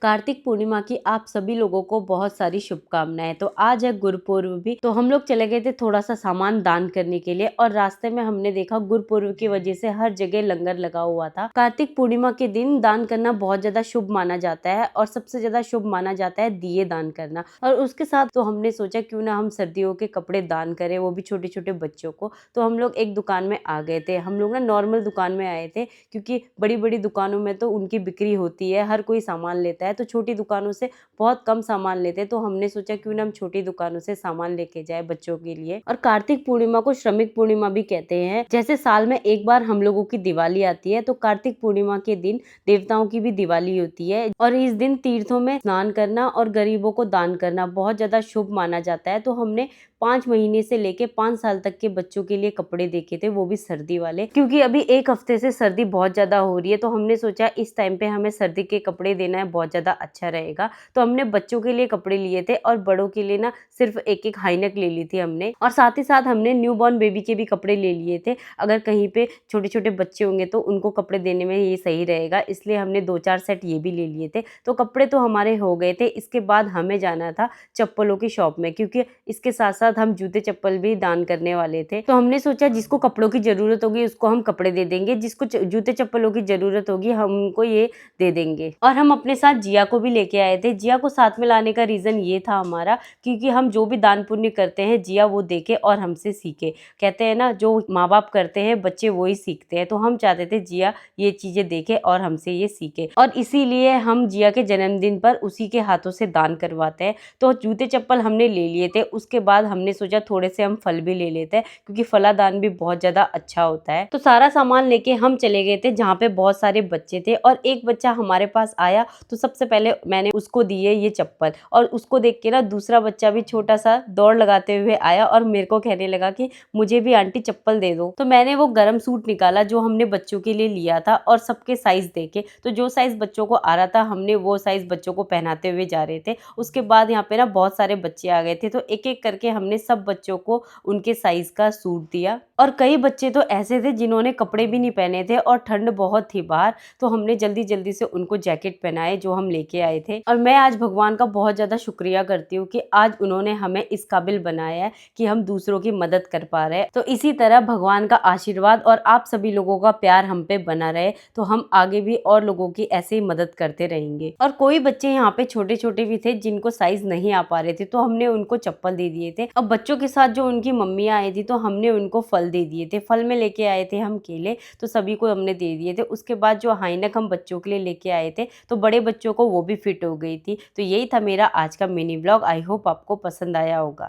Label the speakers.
Speaker 1: कार्तिक पूर्णिमा की आप सभी लोगों को बहुत सारी शुभकामनाएं। तो आज है गुरुपूर्व भी, तो हम लोग चले गए थे थोड़ा सा सामान दान करने के लिए और रास्ते में हमने देखा गुरुपूर्व की वजह से हर जगह लंगर लगा हुआ था। कार्तिक पूर्णिमा के दिन दान करना बहुत ज्यादा शुभ माना जाता है और सबसे ज्यादा शुभ माना जाता है दिए दान करना। और उसके साथ तो हमने सोचा क्यों ना हम सर्दियों के कपड़े दान करें, वो भी छोटे छोटे बच्चों को। तो हम लोग एक दुकान में आ गए थे। हम लोग ना नॉर्मल दुकान में आए थे क्योंकि बड़ी बड़ी दुकानों में तो उनकी बिक्री होती है, हर कोई सामान लेता है, तो छोटी दुकानों से बहुत कम सामान लेते हैं। तो हमने सोचा क्यों ना हम छोटी दुकानों से सामान लेके जाए बच्चों के लिए। और कार्तिक पूर्णिमा को श्रमिक पूर्णिमा भी कहते हैं। जैसे साल में एक बार हम लोगों की दिवाली आती है, तो कार्तिक पूर्णिमा के दिन देवताओं की भी दिवाली होती है और इस दिन तीर्थों में स्नान करना और गरीबों को दान करना बहुत ज्यादा शुभ माना जाता है। तो हमने 5 महीने से लेके 5 साल तक के बच्चों के लिए कपड़े देखे थे, वो भी सर्दी वाले, क्योंकि अभी एक हफ्ते से सर्दी बहुत ज्यादा हो रही है। तो हमने सोचा इस टाइम पे हमें सर्दी के कपड़े देना है, बहुत ज्यादा अच्छा रहेगा। तो हमने बच्चों के लिए कपड़े लिए थे और बड़ों के लिए ना सिर्फ एक एक हाईनेक ले ली थी हमने। और साथ ही साथ हमने न्यू बॉर्न बेबी के भी कपड़े ले लिए थे। अगर कहीं पे छोटे छोटे बच्चे होंगे तो उनको कपड़े देने में ये सही रहेगा, इसलिए हमने 2-4 सेट ये भी ले लिए थे। तो कपड़े तो हमारे हो गए थे। इसके बाद हमें जाना था चप्पलों की शॉप में, क्योंकि इसके साथ साथ हम जूते चप्पल भी दान करने वाले थे। तो हमने सोचा जिसको कपड़ों की जरूरत होगी उसको हम कपड़े दे देंगे, जिसको जूते चप्पलों की जरूरत होगी हम उनको ये दे देंगे। और हम अपने साथ जिया को भी लेके आए थे। जिया को साथ में लाने का रीजन ये था हमारा, क्योंकि हम जो भी दान पुण्य करते हैं जिया वो देखे और हमसे सीखे। कहते हैं ना, जो माँ बाप करते हैं बच्चे वो ही सीखते हैं। तो हम चाहते थे जिया ये चीजें देखे और हमसे ये सीखे, और इसीलिए हम जिया के जन्मदिन पर उसी के हाथों से दान करवाते हैं। तो जूते चप्पल हमने ले लिए थे। उसके बाद हमने सोचा थोड़े से हम फल भी ले लेते हैं, क्योंकि फलादान भी बहुत ज्यादा अच्छा होता है। तो सारा सामान लेके हम चले गए थे जहाँ पे बहुत सारे बच्चे थे, और एक बच्चा हमारे पास आया तो सबसे पहले मैंने उसको दिए ये चप्पल, और उसको देख के ना दूसरा बच्चा भी छोटा सा दौड़ लगाते हुए आया और मेरे को कहने लगा कि मुझे भी आंटी चप्पल दे दो। तो मैंने वो गरम सूट निकाला जो हमने बच्चों के लिए लिया था और सबके साइज देखे, तो जो साइज बच्चों को आ रहा था हमने वो साइज बच्चों को पहनाते हुए जा रहे थे। उसके बाद यहाँ पे ना बहुत सारे बच्चे आ गए थे, तो एक एक करके हमने सब बच्चों को उनके साइज का सूट दिया। और कई बच्चे तो ऐसे थे जिन्होंने कपड़े भी नहीं पहने थे और ठंड बहुत थी बाहर, तो हमने जल्दी जल्दी से उनको जैकेट पहनाए जो हम लेके आए थे। और मैं आज भगवान का बहुत ज्यादा शुक्रिया करती हूँ कि आज उन्होंने हमें इस काबिल बनाया है कि हम दूसरों की मदद कर पा रहे हैं। तो इसी तरह भगवान का आशीर्वाद और आप सभी लोगों का प्यार हम पे बना रहे, तो हम आगे भी और लोगों की ऐसे ही मदद करते रहेंगे। और कोई बच्चे यहाँ पे छोटे छोटे भी थे जिनको साइज नहीं आ पा रहे थे, तो हमने उनको चप्पल दे दिए थे। अब बच्चों के साथ जो उनकी मम्मियाँ आई थी तो हमने उनको फल दे दिए थे। फल में लेके आए थे हम केले, तो सभी को हमने दे दिए थे। उसके बाद जो हाइनक हम बच्चों के लिए लेके आए थे तो बड़े बच्चों को वो भी फिट हो गई थी। तो यही था मेरा आज का मिनी ब्लॉग। आई होप आपको पसंद आया होगा।